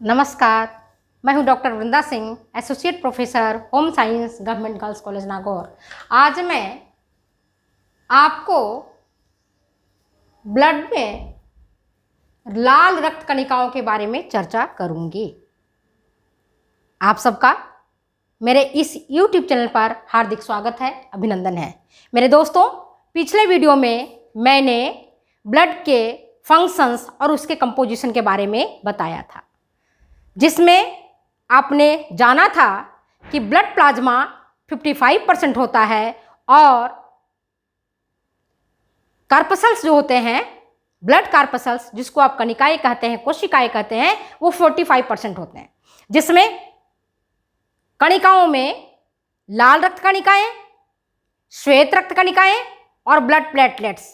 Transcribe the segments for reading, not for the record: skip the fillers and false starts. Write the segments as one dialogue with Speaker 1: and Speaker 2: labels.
Speaker 1: नमस्कार, मैं हूं doctor Vrinda Singh, associate professor home science, government girls college Nagaur. आज मैं आपको ब्लड में लाल रक्त कणिकाओं के बारे में चर्चा करूंगी। आप सबका मेरे इस YouTube चैनल पर हार्दिक स्वागत है, अभिनंदन है। मेरे दोस्तों, पिछले वीडियो में मैंने ब्लड के फंक्शंस और उसके कंपोजिशन के बारे में बताया था, जिसमें आपने जाना था कि ब्लड प्लाज्मा 55% होता है और कार्पसल्स जो होते हैं, ब्लड कार्पसल्स जिसको आप कणिकाएं कहते हैं, कोशिकाएं कहते हैं, वो 45% होते हैं, जिसमें कणिकाओं में लाल रक्त कणिकाएं, श्वेत रक्त कणिकाएं और ब्लड प्लेटलेट्स,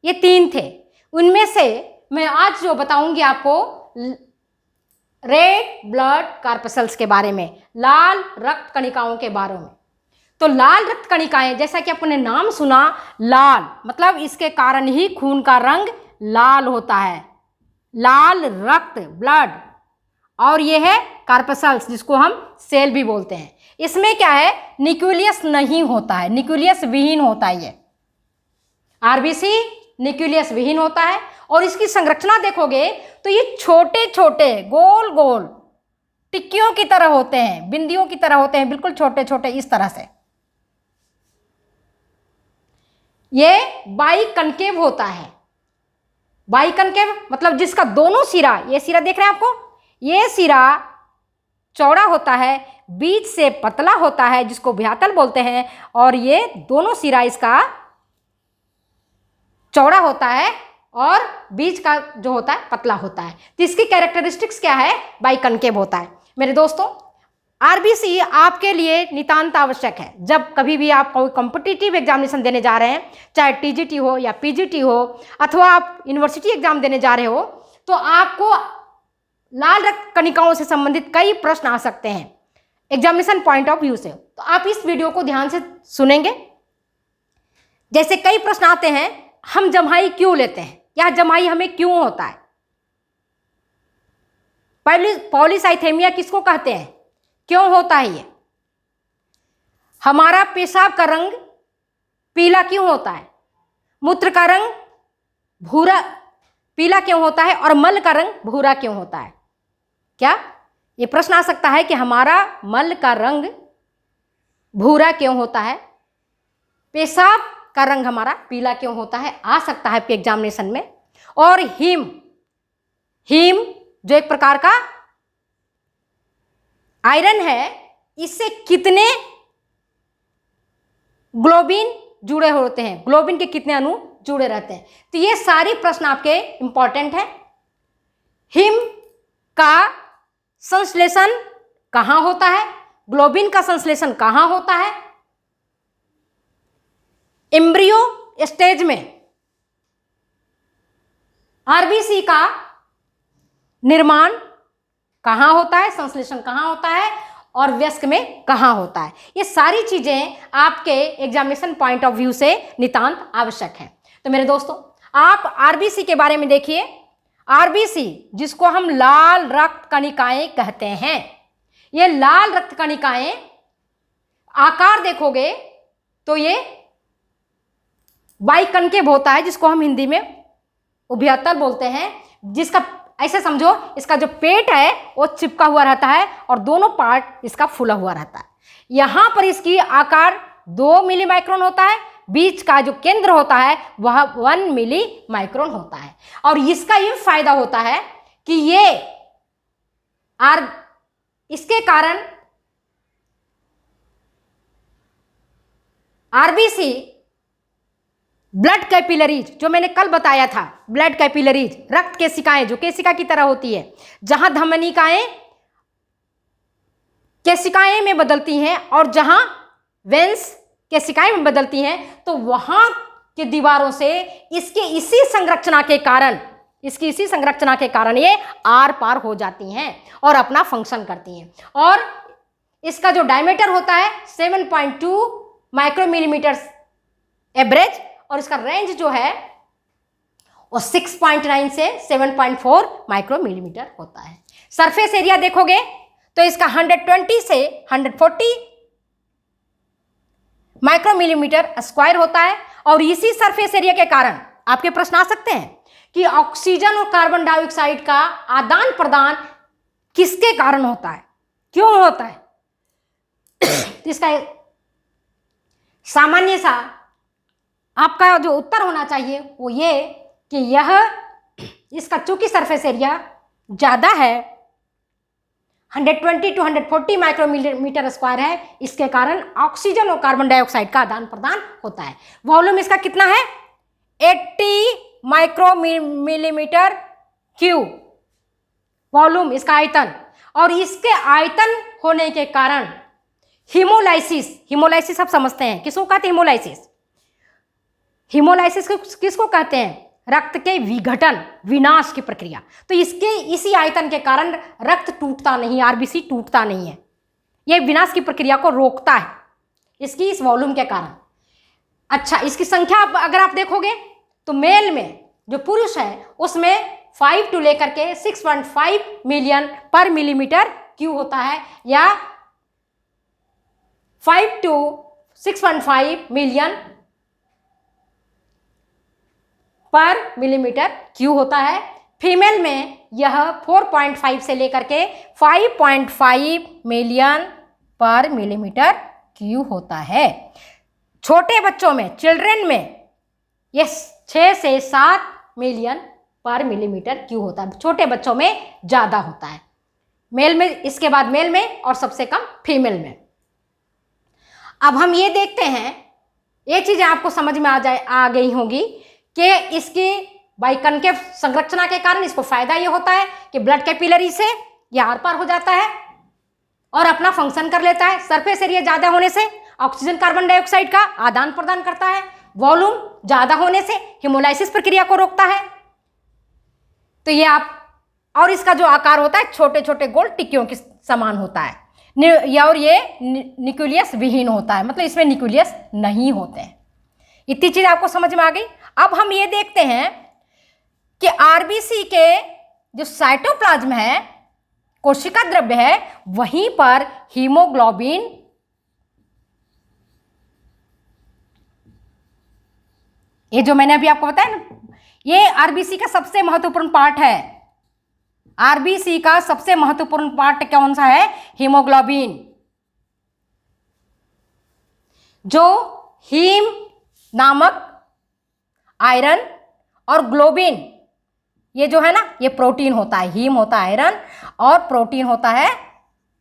Speaker 1: ये 3 थे। उनमें से मैं आज जो बताऊंगी आपको रेड ब्लड कार्पसल्स के बारे में, लाल रक्त कणिकाओं के बारे में। तो लाल रक्त कणिकाएं, जैसा कि आपने नाम सुना, लाल मतलब इसके कारण ही खून का रंग लाल होता है, लाल रक्त ब्लड। और ये है कार्पसल्स, जिसको हम सेल भी बोलते हैं। इसमें क्या है, न्यूक्लियस नहीं होता है, न्यूक्लियस विहीन होता है। ये आरबीसी न्यूक्लियस विहीन होता है और इसकी संरचना देखोगे तो ये छोटे छोटे गोल गोल टिक्कियों की तरह होते हैं, बिंदियों की तरह होते हैं, बिल्कुल छोटे छोटे इस तरह से। ये बाइकनकेव होता है। बाइकनकेव मतलब जिसका दोनों सिरा, ये सिरा देख रहे हैं आपको, ये सिरा चौड़ा होता है, बीच से पतला होता है, जिसको भ्यातल बोलते हैं, और ये दोनों सिरा इसका चौड़ा होता है और बीच का जो होता है पतला होता है। तो इसकी कैरेक्टरिस्टिक्स क्या है, बाइकनकेव होता है। मेरे दोस्तों, आरबीसी आपके लिए नितांत आवश्यक है। जब कभी भी आप कोई कॉम्पिटिटिव एग्जामिनेशन देने जा रहे हैं, चाहे टीजीटी हो या पीजीटी हो, अथवा आप यूनिवर्सिटी एग्जाम देने जा रहे हो, तो आपको लाल रक्त कणिकाओं से संबंधित कई प्रश्न आ सकते हैं एग्जामिनेशन पॉइंट ऑफ व्यू से। तो आप इस वीडियो को ध्यान से सुनेंगे। जैसे कई प्रश्न आते हैं, हम जम्हाई क्यों लेते हैं, या जम्हाई हमें क्यों होता है, पॉलीसाइथेमिया किसको कहते हैं, क्यों होता है ये, हमारा पेशाब का रंग पीला क्यों होता है, मूत्र का रंग भूरा पीला क्यों होता है, और मल का रंग भूरा क्यों होता है। क्या ये प्रश्न आ सकता है कि हमारा मल का रंग भूरा क्यों होता है, पेशाब का रंग हमारा पीला क्यों होता है, आ सकता है आपके एग्जामिनेशन में। और हीम जो एक प्रकार का आयरन है, इससे कितने ग्लोबिन जुड़े होते हैं, ग्लोबिन के कितने अणु जुड़े रहते हैं। तो ये सारी प्रश्न आपके इंपॉर्टेंट है। हीम का संश्लेषण कहाँ होता है, ग्लोबिन का संश्लेषण कहाँ होता है, एम्ब्रियो स्टेज में आरबीसी का निर्माण कहाँ होता है, संश्लेषण कहाँ होता है, और वयस्क में कहाँ होता है। ये सारी चीजें आपके एग्जामिनेशन पॉइंट ऑफ व्यू से नितांत आवश्यक है। तो मेरे दोस्तों, आप आरबीसी के बारे में देखिए। आरबीसी, जिसको हम लाल रक्त कणिकाएं कहते हैं, ये लाल रक्त कणिकाएं आकार देखोगे तो ये बाइकनकेव होता है, जिसको हम हिंदी में उभयतल बोलते हैं। जिसका ऐसे समझो, इसका जो पेट है वो चिपका हुआ रहता है और दोनों पार्ट इसका फूला हुआ रहता है। यहाँ पर इसकी आकार 2 मिली माइक्रोन होता है, बीच का जो केंद्र होता है वह 1 मिली माइक्रोन होता है। और इसका ये फायदा होता है कि ये इसके कारण आरबीसी ब्लड कैपिलरीज, जो मैंने कल बताया था, ब्लड कैपिलरीज रक्त केशिकाएं जो केशिका की तरह होती है, जहां धमनिकाएं केशिकाएं में बदलती हैं और जहां वेंस केशिकाएं में बदलती हैं, तो वहां के दीवारों से इसकी इसी संरचना के कारण ये आर पार हो जाती हैं और अपना फंक्शन करती हैं। और इसका जो डायमीटर होता है 7.2 माइक्रोमिलीमीटर एवरेज, और इसका रेंज जो है और 6.9 से 7.4 माइक्रो मिलीमीटर होता है। सरफेस एरिया देखोगे तो इसका 120 से 140 माइक्रो मिलीमीटर स्क्वायर होता है। और इसी सरफेस एरिया के कारण आपके प्रश्न आ सकते हैं कि ऑक्सीजन और कार्बन डाइऑक्साइड का आदान प्रदान किसके कारण होता है, क्यों होता है? तो इसका सामान्य सा आपका जो उत्तर होना चाहिए वो ये कि यह इसका चूंकि सरफेस एरिया ज़्यादा है, 120 to 140 माइक्रो मिलीमीटर स्क्वायर है, इसके कारण ऑक्सीजन और कार्बन डाइऑक्साइड का आदान प्रदान होता है। वॉल्यूम इसका कितना है? 80 माइक्रो मिलीमीटर क्यूब वॉल्यूम इसका आयतन। और इसके आयतन होने के कारण हीमोलाइसिस आप समझते हैं, किसको कहते हैं हीमोलाइसिस? हीमोलाइसिस किसको कहते हैं? रक्त के विघटन, विनाश की प्रक्रिया। तो इसी आयतन के कारण रक्त टूटता नहीं, आरबीसी टूटता नहीं है, ये विनाश की प्रक्रिया को रोकता है इसकी इस वॉल्यूम के कारण। अच्छा, इसकी संख्या अगर आप देखोगे तो मेल में जो पुरुष है उसमें 5 to लेकर के 6.5 मिलियन पर मिलीमीटर क्यूब होता है, या 5 to 6.5 मिलियन पर मिलीमीटर क्यूब होता है। फीमेल में यह 4.5 से लेकर के 5.5 मिलियन पर मिलीमीटर क्यूब होता है। छोटे बच्चों में, चिल्ड्रन में यह 6 से 7 मिलियन पर मिलीमीटर क्यूब होता है, छोटे बच्चों में ज़्यादा होता है, मेल में, इसके बाद मेल में और सबसे कम फीमेल में। अब हम ये देखते हैं, ये चीज़ें आपको समझ में आ गई होंगी कि इसकी बाइकनकेव संरचना के कारण इसको फायदा ये होता है कि ब्लड कैपिलरी से यह आर पार हो जाता है और अपना फंक्शन कर लेता है। सरफेस एरिया ज़्यादा होने से ऑक्सीजन कार्बन डाइऑक्साइड का आदान प्रदान करता है, वॉल्यूम ज़्यादा होने से हीमोलाइसिस प्रक्रिया को रोकता है। तो ये आप, और इसका जो आकार होता है छोटे छोटे गोल टिक्कियों के समान होता है, और ये न्यूक्लियस विहीन होता है, मतलब इसमें न्यूक्लियस नहीं होते हैं। इतनी चीज़ आपको समझ में आ गई। अब हम ये देखते हैं कि आरबीसी के जो साइटोप्लाज्म है, कोशिका द्रव्य है, वहीं पर हीमोग्लोबिन ये जो मैंने अभी आपको बताया ना, ये आरबीसी का सबसे महत्वपूर्ण पार्ट है। आरबीसी का सबसे महत्वपूर्ण पार्ट कौन सा है? हीमोग्लोबिन, जो हीम नामक आयरन और ग्लोबिन, ये जो है ना, ये प्रोटीन होता है। हीम होता है आयरन और प्रोटीन होता है,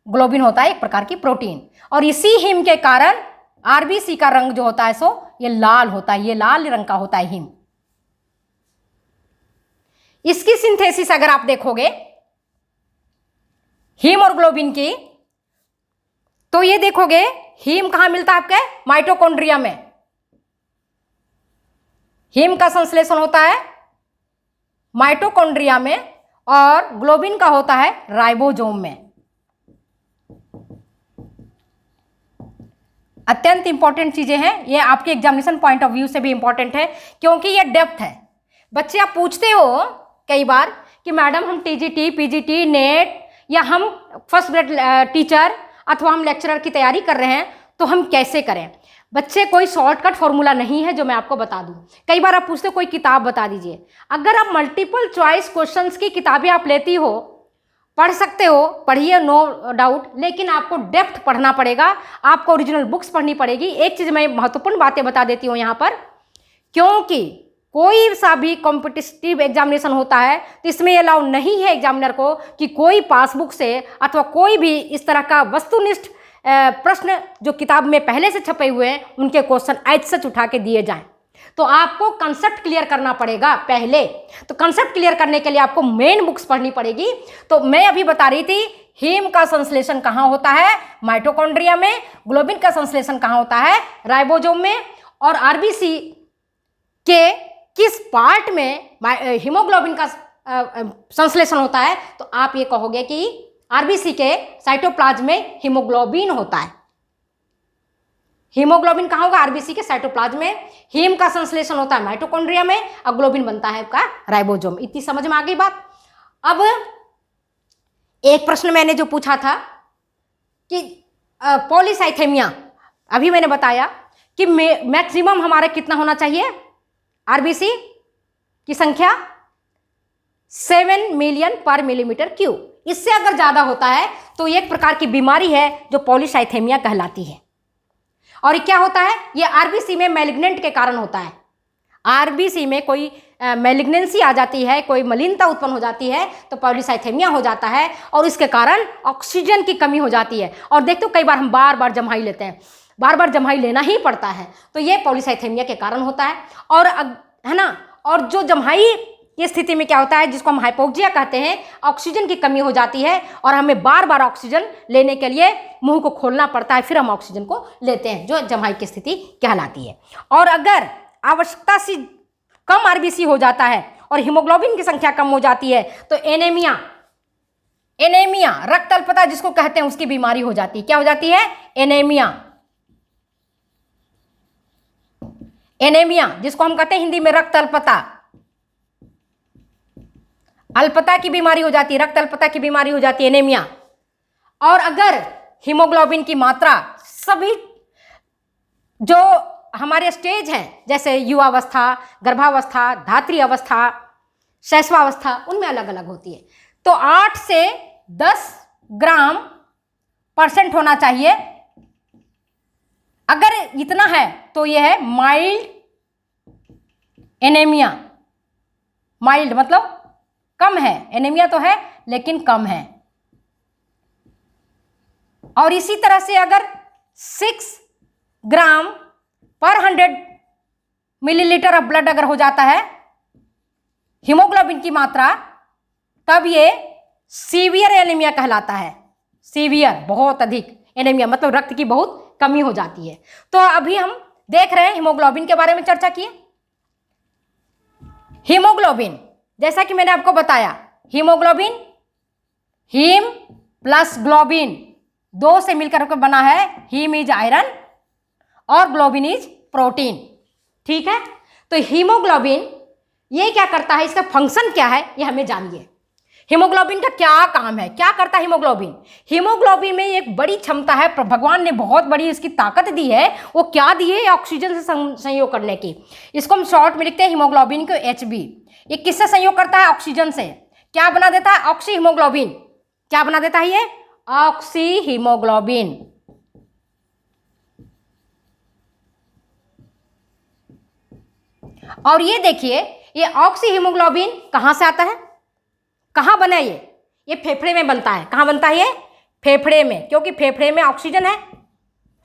Speaker 1: ग्लोबिन होता है एक प्रकार की प्रोटीन। और इसी हीम के कारण आरबीसी का रंग जो होता है सो ये लाल होता है, ये लाल रंग का होता है हीम। इसकी सिंथेसिस अगर आप देखोगे हीम और ग्लोबिन की, तो ये देखोगे हीम कहां मिलता है? आपके माइटोकॉन्ड्रिया में हीम का संश्लेषण होता है माइटोकॉन्ड्रिया में, और ग्लोबिन का होता है राइबोसोम में। अत्यंत इंपॉर्टेंट चीजें हैं ये, आपके एग्जामिनेशन पॉइंट ऑफ व्यू से भी इंपॉर्टेंट है, क्योंकि ये डेप्थ है। बच्चे आप पूछते हो कई बार कि मैडम हम टीजीटी, पीजीटी, नेट या हम फर्स्ट ग्रेड टीचर अथवा हम लेक्चरर की तैयारी कर रहे हैं, तो हम कैसे करें? बच्चे, कोई शॉर्टकट फॉर्मूला नहीं है जो मैं आपको बता दूं। कई बार आप पूछते हो कोई किताब बता दीजिए। अगर आप मल्टीपल चॉइस क्वेश्चंस की किताबें आप लेती हो, पढ़ सकते हो, पढ़िए, नो डाउट, लेकिन आपको डेप्थ पढ़ना पड़ेगा, आपको ओरिजिनल बुक्स पढ़नी पड़ेगी। एक चीज़ मैं महत्वपूर्ण बातें बता देती हूँ यहाँ पर, क्योंकि कोई सा भी कॉम्पिटिटिव एग्जामिनेशन होता है तो इसमें अलाउ नहीं है एग्जामिनर को कि कोई पासबुक से अथवा कोई भी इस तरह का वस्तुनिष्ठ प्रश्न जो किताब में पहले से छपे हुए हैं उनके क्वेश्चन एज सच उठा के दिए जाएं। तो आपको कंसेप्ट क्लियर करना पड़ेगा पहले। तो कंसेप्ट क्लियर करने के लिए आपको मेन बुक्स पढ़नी पड़ेगी। तो मैं अभी बता रही थी हीम का संश्लेषण कहाँ होता है? माइटोकॉन्ड्रिया में। ग्लोबिन का संश्लेषण कहाँ होता है? राइबोसोम में। और आरबीसी के किस पार्ट में हीमोग्लोबिन का संश्लेषण होता है? तो आप ये कहोगे कि आरबीसी के साइटोप्लाज्म में हीमोग्लोबिन होता है। हीमोग्लोबिन कहाँ होगा? आरबीसी के साइटोप्लाज्म में। हीम का संश्लेषण होता है माइटोकॉन्ड्रिया में और ग्लोबिन बनता है आपका राइबोसोम। इतनी समझ में आ गई बात। अब एक प्रश्न मैंने जो पूछा था कि पॉलीसाइथेमिया, अभी मैंने बताया कि मैक्सिमम हमारा कितना होना चाहिए आरबीसी की संख्या 7 मिलियन पर मिलीमीटर क्यूब। इससे अगर ज़्यादा होता है तो एक प्रकार की बीमारी है जो पॉलीसाइथेमिया कहलाती है। और ये क्या होता है? ये आरबीसी में मैलिग्नेंट के कारण होता है। आरबीसी में कोई मैलिग्नेंसी आ जाती है, कोई मलिनता उत्पन्न हो जाती है तो पॉलीसाइथेमिया हो जाता है और इसके कारण ऑक्सीजन की कमी हो जाती है। और देखते हो कई बार हम बार बार जम्हाई लेते हैं, बार बार जम्हाई लेना ही पड़ता है, तो ये पॉलीसाइथेमिया के कारण होता है। और है ना, और जो जम्हाई की स्थिति में क्या होता है, जिसको हम हाइपोक्सिया कहते हैं, ऑक्सीजन की कमी हो जाती है और हमें बार बार ऑक्सीजन लेने के लिए मुंह को खोलना पड़ता है, फिर हम ऑक्सीजन को लेते हैं, जो जम्हाई की स्थिति कहलाती है। और अगर आवश्यकता से कम आरबीसी हो जाता है और हीमोग्लोबिन की संख्या कम हो जाती है तो एनीमिया, रक्त अल्पता जिसको कहते हैं, उसकी बीमारी हो जाती है। क्या हो जाती है? एनीमिया, जिसको हम कहते हैं हिंदी में रक्त अल्पता, अल्पता की बीमारी हो जाती है, रक्त अल्पता की बीमारी हो जाती है, एनीमिया। और अगर हीमोग्लोबिन की मात्रा सभी जो हमारे स्टेज हैं, जैसे युवावस्था, गर्भावस्था, धात्री अवस्था, शैशवावस्था, उनमें अलग अलग होती है, तो 8 से 10 ग्राम % होना चाहिए। अगर इतना है तो यह है माइल्ड एनीमिया। माइल्ड मतलब कम है, एनीमिया तो है लेकिन कम है। और इसी तरह से अगर 6 ग्राम पर 100 मिलीलीटर ऑफ ब्लड अगर हो जाता है हीमोग्लोबिन की मात्रा, तब ये सीवियर एनीमिया कहलाता है। सीवियर, बहुत अधिक एनीमिया, मतलब रक्त की बहुत कमी हो जाती है। तो अभी हम देख रहे हैं हीमोग्लोबिन के बारे में चर्चा किए। हीमोग्लोबिन, जैसा कि मैंने आपको बताया, हीमोग्लोबिन हीम प्लस ग्लोबिन, 2 से मिलकर बना है। हीम इज आयरन और ग्लोबिन इज प्रोटीन। ठीक है, तो हीमोग्लोबिन ये क्या करता है, इसका फंक्शन क्या है, ये हमें जानिए। हीमोग्लोबिन का क्या काम है, क्या करता है हीमोग्लोबिन? हीमोग्लोबिन में एक बड़ी क्षमता है, भगवान ने बहुत बड़ी इसकी ताकत दी है। वो क्या दी है? ऑक्सीजन से संयोग करने की। इसको हम शॉर्ट में लिखते हैं हीमोग्लोबिन को HB। ये किससे संयोग करता है? ऑक्सीजन से। क्या बना देता है? Oxy haemoglobin. क्या बना देता है ये? Oxy haemoglobin. और ये देखिए, ये ऑक्सी हीमोग्लोबिन कहाँ से आता है, कहाँ बना ये फेफड़े में बनता है। कहाँ बनता है ये? फेफड़े में, क्योंकि फेफड़े में ऑक्सीजन है,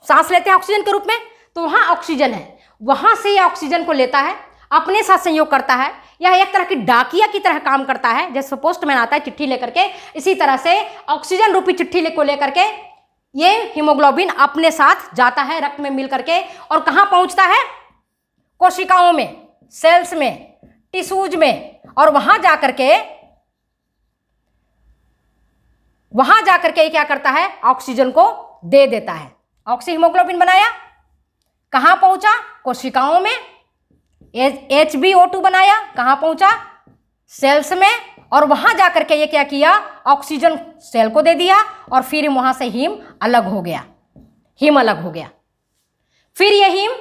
Speaker 1: सांस लेते हैं ऑक्सीजन के रूप में, तो वहाँ ऑक्सीजन है, वहाँ से ये ऑक्सीजन को लेता है, अपने साथ संयोग करता है। यह एक तरह की डाकिया की तरह काम करता है, जैसे पोस्टमैन आता है चिट्ठी लेकर के, इसी तरह से ऑक्सीजन रूपी चिट्ठी को लेकर के ये हीमोग्लोबिन अपने साथ जाता है रक्त में मिल करके। और कहाँ पहुँचता है? कोशिकाओं में, सेल्स में, टिश्यूज में, और वहाँ जाकर के क्या करता है? ऑक्सीजन को दे देता है। ऑक्सी हीमोग्लोबिन बनाया, कहाँ पहुँचा? कोशिकाओं में। HbO2 बनाया, कहाँ पहुँचा? सेल्स में। और वहाँ जाकर के ये क्या किया? ऑक्सीजन सेल को दे दिया और फिर वहाँ से हीम अलग हो गया, फिर ये हीम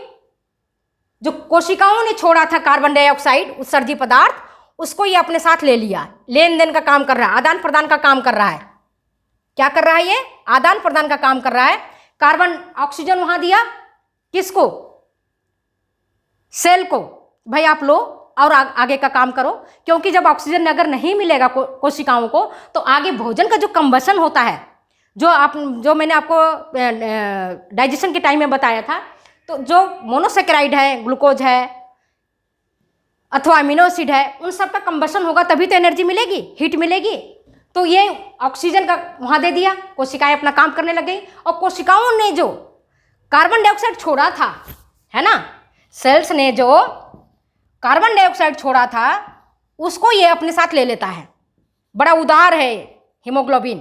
Speaker 1: जो कोशिकाओं ने छोड़ा था कार्बन डाइऑक्साइड, उत्सर्जी पदार्थ, उसको ये अपने साथ ले लिया। लेन देन का काम कर रहा है, आदान प्रदान का काम कर रहा है। क्या कर रहा है ये? आदान प्रदान का काम कर रहा है। कार्बन ऑक्सीजन वहां दिया, किसको? सेल को, भाई आप लो और आगे का काम करो। क्योंकि जब ऑक्सीजन अगर नहीं मिलेगा कोशिकाओं को, तो आगे भोजन का जो कंबशन होता है, जो मैंने आपको डाइजेशन के टाइम में बताया था, तो जो मोनोसेकेराइड है, ग्लूकोज है अथवा अमीनो एसिड है, उन सब का कंबशन होगा, तभी तो एनर्जी मिलेगी, हीट मिलेगी। तो ये ऑक्सीजन का वहाँ दे दिया, कोशिकाएं अपना काम करने लग गई। और कोशिकाओं ने जो कार्बन डाइऑक्साइड छोड़ा था, है ना, सेल्स ने जो कार्बन डाइऑक्साइड छोड़ा था, उसको ये अपने साथ ले लेता है। बड़ा उदार है हीमोग्लोबिन।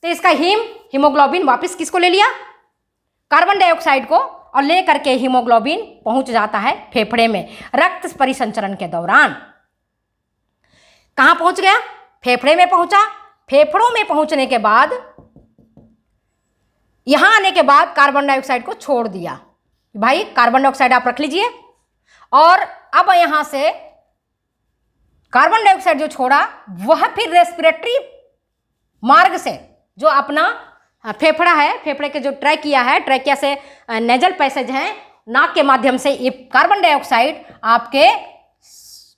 Speaker 1: तो इसका हीमोग्लोबिन वापस किसको ले लिया? कार्बन डाइऑक्साइड को, और ले करके हीमोग्लोबिन पहुंच जाता है फेफड़े में रक्त परिसंचरण के दौरान। कहाँ पहुंच गया? फेफड़े में पहुंचा। फेफड़ों में पहुंचने के बाद यहां आने के बाद कार्बन डाइऑक्साइड को छोड़ दिया। भाई कार्बन डाइऑक्साइड आप रख लीजिए, और अब यहां से कार्बन डाइऑक्साइड जो छोड़ा वह फिर रेस्पिरेटरी मार्ग से जो अपना फेफड़ा है, फेफड़े के जो ट्रैकिया है, ट्रैकिया से नेजल पैसेज है, नाक के माध्यम से ये कार्बन डाइऑक्साइड आपके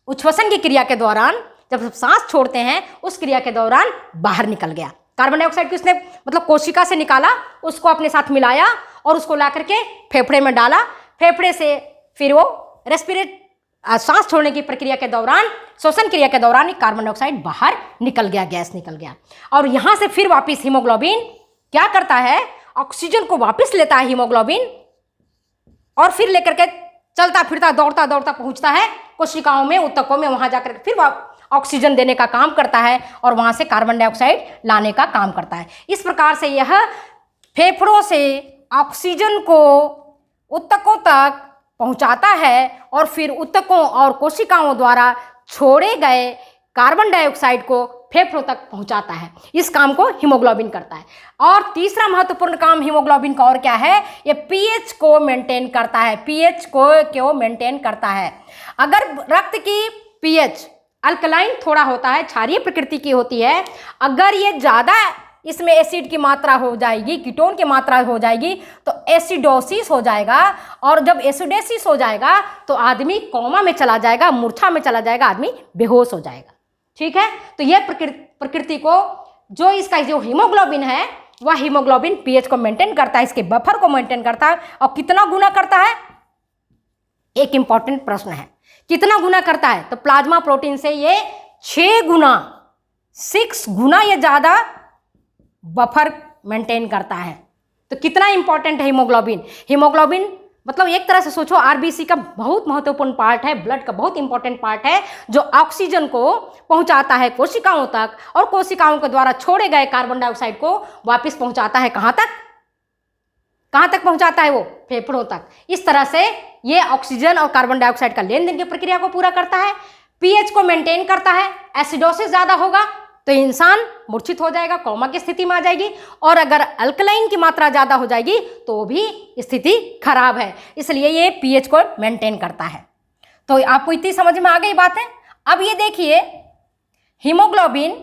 Speaker 1: उच्छ्वसन की क्रिया के दौरान, जब सांस छोड़ते हैं उस क्रिया के दौरान बाहर निकल गया। कार्बन डाइऑक्साइड को उसने मतलब कोशिका से निकाला, उसको अपने साथ मिलाया और उसको ला करके फेफड़े में डाला। फेफड़े से फिर वो रेस्पिरेट सांस छोड़ने की प्रक्रिया के दौरान, श्वसन क्रिया के दौरान कार्बन डाइऑक्साइड बाहर निकल गया, गैस निकल गया। और यहाँ से फिर वापस हीमोग्लोबिन क्या करता है? ऑक्सीजन को वापस लेता है हीमोग्लोबिन, और फिर लेकर के चलता फिरता दौड़ता दौड़ता पहुँचता है कोशिकाओं में, ऊतकों में, वहाँ जाकर फिर ऑक्सीजन देने का काम करता है और वहाँ से कार्बन डाइऑक्साइड लाने का काम करता है। इस प्रकार से यह फेफड़ों से ऑक्सीजन को ऊतकों तक पहुंचाता है और फिर ऊतकों और कोशिकाओं द्वारा छोड़े गए कार्बन डाइऑक्साइड को फेफड़ों तक पहुंचाता है। इस काम को हीमोग्लोबिन करता है। और तीसरा महत्वपूर्ण काम हीमोग्लोबिन का और क्या है? ये पीएच को मेंटेन करता है। पीएच को मेंटेन करता है। अगर रक्त की पीएच अल्कलाइन थोड़ा होता है, क्षारीय प्रकृति की होती है, अगर ये ज़्यादा इसमें एसिड की मात्रा हो जाएगी, कीटोन की मात्रा हो जाएगी, तो एसिडोसिस हो जाएगा। और जब एसिडोसिस हो जाएगा तो आदमी कोमा में चला जाएगा, मूर्छा में चला जाएगा, आदमी बेहोश हो जाएगा। ठीक है, तो यह प्रकृति को जो इसका जो हीमोग्लोबिन है वह हीमोग्लोबिन पीएच को मेंटेन करता है, इसके बफर को मेंटेन करता है। और कितना गुना करता है? एक इंपॉर्टेंट प्रश्न है, कितना गुना करता है? तो प्लाज्मा प्रोटीन से ये 6 गुना ये ज़्यादा बफर मेंटेन करता है। तो कितना इंपॉर्टेंट है हीमोग्लोबिन? हीमोग्लोबिन मतलब एक तरह से सोचो आरबीसी का बहुत महत्वपूर्ण पार्ट है, ब्लड का बहुत इंपॉर्टेंट पार्ट है, जो ऑक्सीजन को पहुंचाता है कोशिकाओं तक और कोशिकाओं के द्वारा छोड़े गए कार्बन डाइऑक्साइड को वापस पहुंचाता है कहाँ तक? कहाँ तक पहुंचाता है वो? फेफड़ों तक। इस तरह से ये ऑक्सीजन और कार्बन डाइऑक्साइड का लेन देन की प्रक्रिया को पूरा करता है, पीएच को मेंटेन करता है। एसिडोसिस ज़्यादा होगा तो इंसान मूर्छित हो जाएगा, कोमा की स्थिति में आ जाएगी, और अगर अल्कलाइन की मात्रा ज़्यादा हो जाएगी तो भी स्थिति खराब है। इसलिए ये पीएच को मेंटेन करता है। तो आपको इतनी समझ में आ गई बात है। अब ये देखिए हीमोग्लोबिन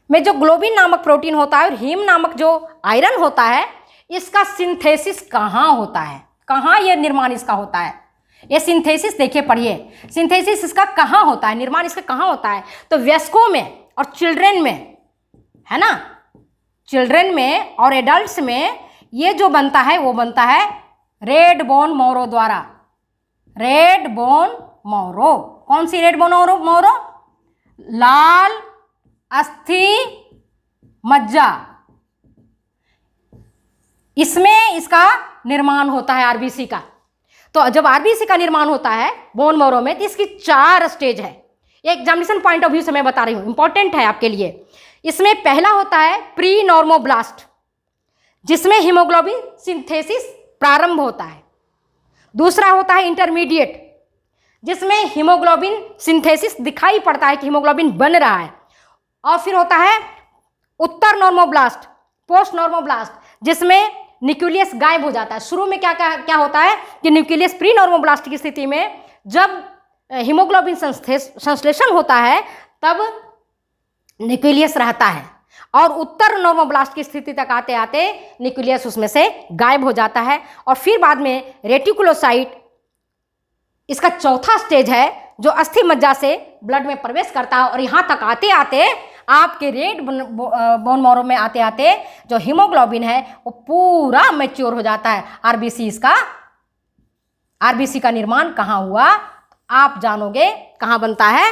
Speaker 1: में जो ग्लोबिन नामक प्रोटीन होता है और हीम नामक जो आयरन होता है, इसका सिंथेसिस कहाँ होता है? कहाँ ये निर्माण इसका होता है? ये सिंथेसिस देखिए, पढ़िए, सिंथेसिस इसका कहाँ होता है, निर्माण इसका कहाँ होता है? तो वयस्कों में और चिल्ड्रेन में, है ना, चिल्ड्रेन में और एडल्ट्स में ये जो बनता है वो बनता है रेड बोन मैरो द्वारा। रेड बोन मैरो, कौन सी रेड बोन मैरो? लाल अस्थि मज्जा, इसमें इसका निर्माण होता है आरबीसी का। तो जब आरबीसी का निर्माण होता है बोन मैरो में, तो इसकी 4 स्टेज है। ये एग्जामिनेशन पॉइंट ऑफ व्यू से मैं बता रही हूँ, इंपॉर्टेंट है आपके लिए। इसमें पहला होता है प्री नॉर्मोब्लास्ट, जिसमें हीमोग्लोबिन सिंथेसिस प्रारंभ होता है। दूसरा होता है इंटरमीडिएट, जिसमें हीमोग्लोबिन सिंथेसिस दिखाई पड़ता है कि हीमोग्लोबिन बन रहा है। और फिर होता है उत्तर नॉर्मोब्लास्ट, पोस्ट नॉर्मोब्लास्ट, जिसमें न्यूक्लियस गायब हो जाता है। शुरू में क्या होता है कि न्यूक्लियस प्री नॉर्मोब्लास्ट की स्थिति में जब हीमोग्लोबिन संश्लेषण होता है तब न्यूक्लियस रहता है, और उत्तर नॉर्मोब्लास्ट की स्थिति तक आते आते न्यूक्लियस उसमें से गायब हो जाता है। और फिर बाद में रेटिकुलोसाइट इसका चौथा स्टेज है, जो अस्थि मज्जा से ब्लड में प्रवेश करता है। और यहाँ तक आते आते आपके रेड बोन मैरो में आते आते जो हीमोग्लोबिन है वो पूरा मैच्योर हो जाता है। आरबीसी का निर्माण कहाँ हुआ आप जानोगे, कहाँ बनता है?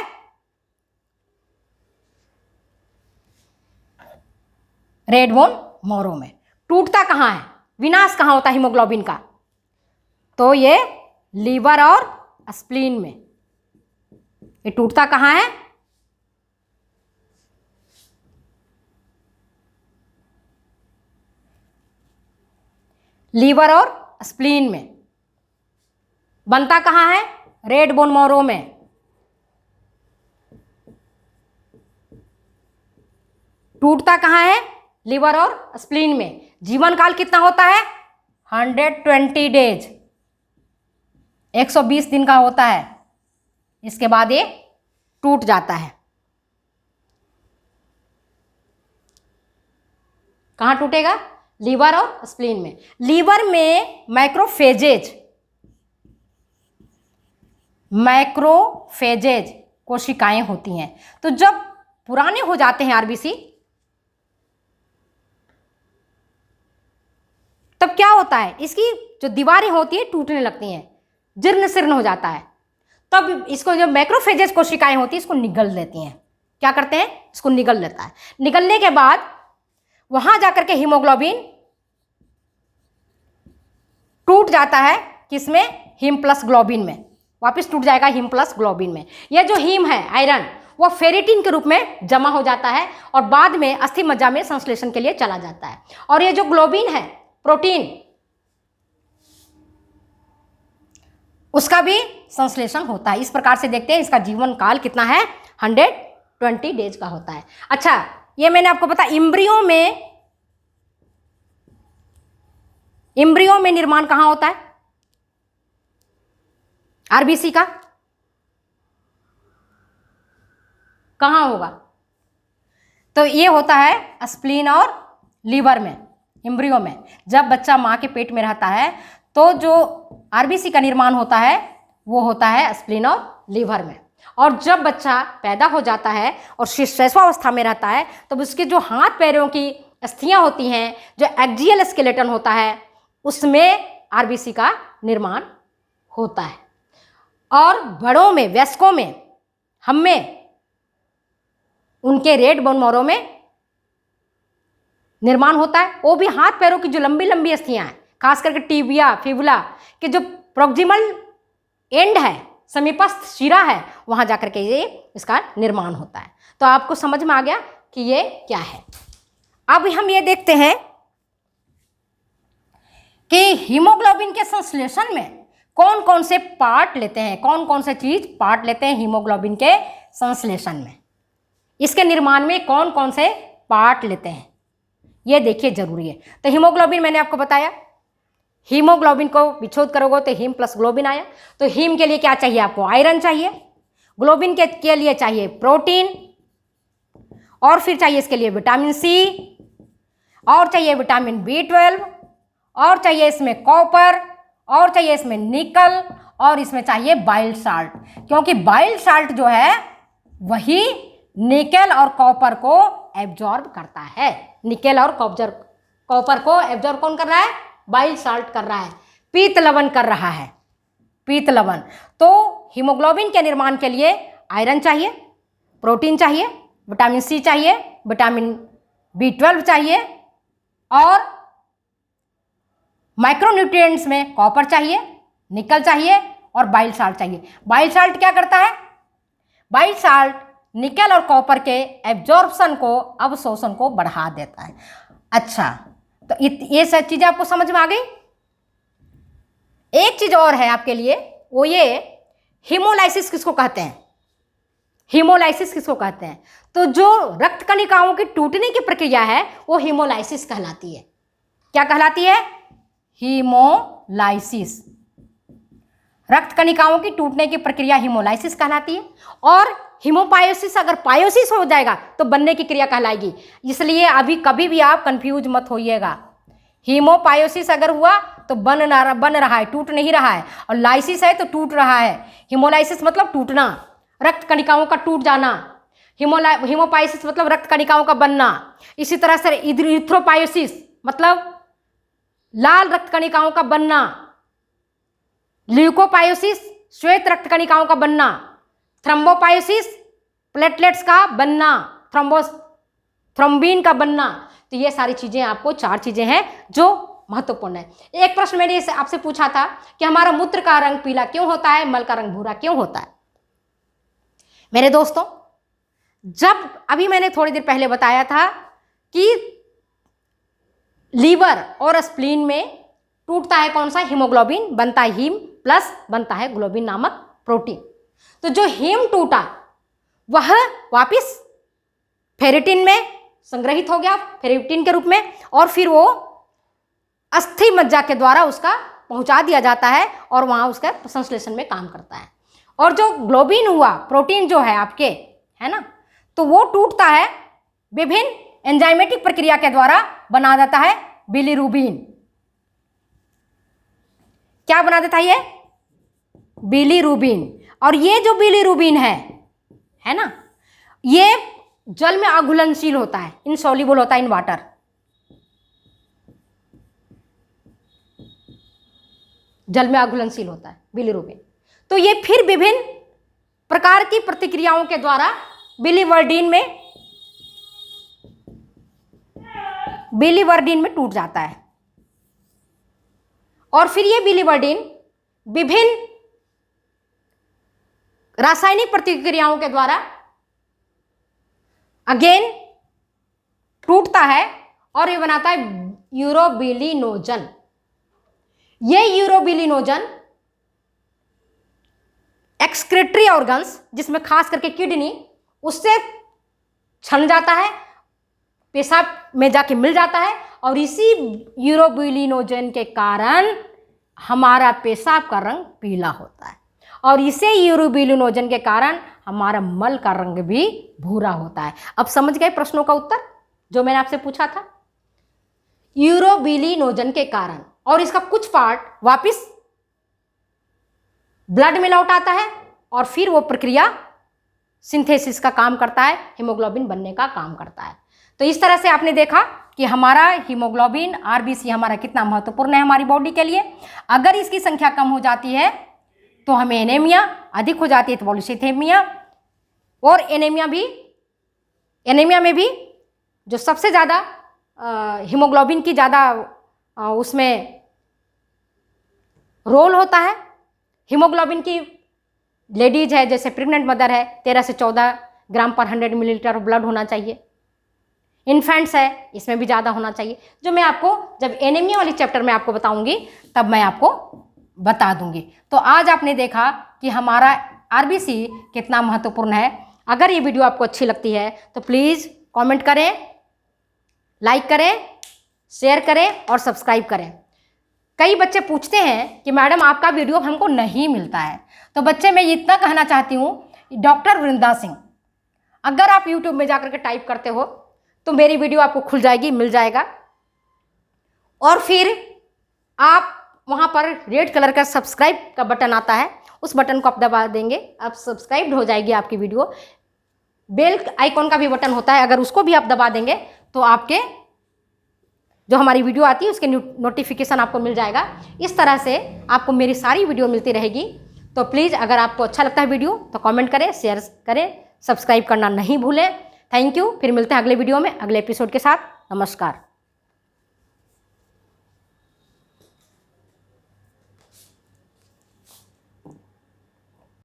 Speaker 1: रेड बोन मैरो में। टूटता कहाँ है, विनाश कहाँ होता है हीमोग्लोबिन का? तो ये लीवर और स्प्लीन में। ये टूटता कहाँ है? लीवर और स्प्लीन में। बनता कहाँ है? रेड बोन मैरो में। टूटता कहाँ है? लीवर और स्प्लीन में। जीवन काल कितना होता है? 120 डेज, 120 दिन का होता है। इसके बाद ये टूट जाता है। कहाँ टूटेगा? लीवर और स्प्लीन में। लीवर में मैक्रोफेजेज कोशिकाएं होती हैं। तो जब पुराने हो जाते हैं आरबीसी, तब क्या होता है? इसकी जो दीवारें होती हैं टूटने लगती हैं, जीर्ण शीर्ण हो जाता है। तब इसको जो मैक्रोफेजेज कोशिकाएं होती हैं इसको निगल लेती हैं। क्या करते हैं? इसको निगल लेता है। निगलने के बाद वहां जाकर के हीमोग्लोबिन टूट जाता है। किसमें? हीम प्लस ग्लोबिन में। वापस टूट जाएगा हीम प्लस ग्लोबिन में। यह जो हीम है आयरन, वो फेरिटिन के रूप में जमा हो जाता है और बाद में अस्थि मज्जा में संश्लेषण के लिए चला जाता है। और ये जो ग्लोबिन है, प्रोटीन, उसका भी संश्लेषण होता है। इस प्रकार से देखते हैं इसका जीवन काल कितना है? 120 डेज का होता है। अच्छा, ये मैंने आपको बताया इम्ब्रियो में निर्माण कहाँ होता है आरबीसी का? कहाँ होगा? तो ये होता है स्प्लीन और लीवर में, इम्ब्रियो में। जब बच्चा माँ के पेट में रहता है तो जो आरबीसी का निर्माण होता है वो होता है स्प्लीन और लीवर में। और जब बच्चा पैदा हो जाता है और शिशुअवस्था में रहता है तब उसके जो हाथ पैरों की अस्थियां होती हैं, जो एक्सियल स्केलेटन होता है, उसमें आरबीसी का निर्माण होता है। और बड़ों में, वयस्कों में, हम में, उनके रेड बोन मैरो में निर्माण होता है। वो भी हाथ पैरों की जो लंबी लंबी अस्थियां हैं, खास करके टिबिया, फिबुला के जो प्रोक्सिमल एंड है, समीपस्थ शिरा है, वहां जाकर के ये इसका निर्माण होता है। तो आपको समझ में आ गया कि ये क्या है। अब हम ये देखते हैं कि हीमोग्लोबिन के संश्लेषण में कौन कौन से पार्ट लेते हैं, कौन कौन से चीज पार्ट लेते हैं हीमोग्लोबिन के संश्लेषण में। इसके निर्माण में कौन कौन से पार्ट लेते हैं ये देखिए, जरूरी है। तो हीमोग्लोबिन मैंने आपको बताया, हीमोग्लोबिन को विच्छोद करोगे तो हीम प्लस ग्लोबिन आया। तो हीम के लिए क्या चाहिए आपको? आयरन चाहिए। ग्लोबिन के लिए चाहिए प्रोटीन, और फिर चाहिए इसके लिए विटामिन सी, और चाहिए विटामिन B12, और चाहिए इसमें कॉपर, और चाहिए इसमें निकल, और इसमें चाहिए बाइल साल्ट। क्योंकि बाइल साल्ट जो है वही निकल और कॉपर को एब्जॉर्ब करता है। निकल और कॉपर को एब्जॉर्ब कौन कर रहा है? बाइल साल्ट कर रहा है, पीत लवण कर रहा है, पीत लवण। तो हीमोग्लोबिन के निर्माण के लिए आयरन चाहिए, प्रोटीन चाहिए, विटामिन सी चाहिए, विटामिन B12 चाहिए, और माइक्रोन्यूट्रिएंट्स में कॉपर चाहिए, निकल चाहिए और बाइल साल्ट चाहिए। बाइल साल्ट क्या करता है? बाइल साल्ट निकल और कॉपर के एब्जॉर्प्शन को, अवशोषण को बढ़ा देता है। अच्छा, तो ये सब चीजें आपको समझ में आ गई। एक चीज और है आपके लिए, वो ये हीमोलाइसिस किसको कहते हैं? हीमोलाइसिस किसको कहते हैं? तो जो रक्त कणिकाओं की टूटने की प्रक्रिया है वो हीमोलाइसिस कहलाती है। क्या कहलाती है? हीमोलाइसिस। रक्त कणिकाओं की टूटने की प्रक्रिया हीमोलाइसिस कहलाती है। और हीमोपायोसिस, अगर पायोसिस हो जाएगा तो बनने की क्रिया कहलाएगी। इसलिए अभी कभी भी आप कंफ्यूज मत होइएगा। हीमोपायोसिस अगर हुआ तो बन रहा है, टूट नहीं रहा है, और लाइसिस है तो टूट रहा है। हीमोलाइसिस मतलब टूटना, रक्त कणिकाओं का टूट जाना। हीमोपायोसिस मतलब रक्त कणिकाओं का बनना। इसी तरह से इरिथ्रोपायोसिस मतलब लाल रक्त कणिकाओं का बनना। ल्यूकोपायोसिस श्वेत रक्त कणिकाओं का बनना। थ्रोम्बोपायोसिस प्लेटलेट्स का बनना, थ्रोम्बिन का बनना। तो ये सारी चीजें आपको, 4 चीजें हैं जो महत्वपूर्ण है। एक प्रश्न मैंने आपसे पूछा था कि हमारा मूत्र का रंग पीला क्यों होता है, मल का रंग भूरा क्यों होता है। मेरे दोस्तों, जब अभी मैंने थोड़ी देर पहले बताया था कि लीवर और स्प्लीन में टूटता है कौन सा, हीमोग्लोबिन, बनता है हीम प्लस बनता है ग्लोबिन नामक प्रोटीन। तो जो हीम टूटा वह वापिस फेरिटिन में संग्रहित हो गया, फेरिटिन के रूप में, और फिर वो अस्थि मज्जा के द्वारा उसका पहुंचा दिया जाता है और वहां उसका संश्लेषण में काम करता है। और जो ग्लोबिन हुआ, प्रोटीन जो है आपके, है ना, तो वो टूटता है विभिन्न एंजाइमेटिक प्रक्रिया के द्वारा, बना देता है बिलीरुबिन। क्या बना देता है ये, बिलीरुबिन। और ये जो बिलीरुबिन है ना, ये जल में अघुलनशील होता है, इनसॉल्युबल होता है इन वाटर। जल में अघुलनशील होता है बिलीरुबिन। तो ये फिर विभिन्न प्रकार की प्रतिक्रियाओं के द्वारा बिलीवर्डिन में टूट जाता है। और फिर ये बिलीवर्डिन विभिन्न रासायनिक प्रतिक्रियाओं के द्वारा अगेन टूटता है और ये बनाता है यूरोबिलिनोजन। ये यूरोबिलिनोजन एक्सक्रीटरी ऑर्गन्स, जिसमें खास करके किडनी, उससे छन जाता है, पेशाब में जाके मिल जाता है, और इसी यूरोबिलिनोजन के कारण हमारा पेशाब का रंग पीला होता है, और इसे यूरोबिलिनोजन के कारण हमारा मल का रंग भी भूरा होता है। अब समझ गए प्रश्नों का उत्तर जो मैंने आपसे पूछा था, यूरोबिलिनोजन के कारण। और इसका कुछ पार्ट वापिस ब्लड में लौट आता है और फिर वो प्रक्रिया सिंथेसिस का काम करता है, हीमोग्लोबिन बनने का काम करता है। तो इस तरह से आपने देखा कि हमारा हीमोग्लोबिन, आरबीसी हमारा कितना महत्वपूर्ण है हमारी बॉडी के लिए। अगर इसकी संख्या कम हो जाती है तो हमें एनीमिया, अधिक हो जाती है तो पॉलीसिथेमिया, और एनीमिया में भी जो सबसे ज़्यादा हीमोग्लोबिन की ज़्यादा उसमें रोल होता है, हीमोग्लोबिन की लेडीज है, जैसे प्रेग्नेंट मदर है, 13 से 14 ग्राम पर 100 मिलीलीटर ब्लड होना चाहिए। इन्फेंट्स है, इसमें भी ज़्यादा होना चाहिए, जो मैं आपको जब एनीमिया वाली चैप्टर में आपको बताऊंगी तब मैं आपको बता दूंगी। तो आज आपने देखा कि हमारा आरबीसी कितना महत्वपूर्ण है। अगर ये वीडियो आपको अच्छी लगती है तो प्लीज़ कमेंट करें, लाइक करें, शेयर करें और सब्सक्राइब करें। कई बच्चे पूछते हैं कि मैडम आपका वीडियो हमको नहीं मिलता है। तो बच्चे मैं इतना कहना चाहती हूँ, डॉक्टर वृंदा सिंह अगर आप यूट्यूब में जाकर के टाइप करते हो तो मेरी वीडियो आपको खुल जाएगी, मिल जाएगा, और फिर आप वहाँ पर रेड कलर का सब्सक्राइब का बटन आता है, उस बटन को आप दबा देंगे, अब सब्सक्राइब हो जाएगी आपकी वीडियो। बेल आइकॉन का भी बटन होता है, अगर उसको भी आप दबा देंगे तो आपके जो हमारी वीडियो आती है उसके नोटिफिकेशन आपको मिल जाएगा। इस तरह से आपको मेरी सारी वीडियो मिलती रहेगी। तो प्लीज़ अगर आपको अच्छा लगता है वीडियो तो कमेंट करें, शेयर करें, सब्सक्राइब करना नहीं भूलें। Thank you. फिर मिलते हैं अगले वीडियो में, अगले एपिसोड के साथ। नमस्कार।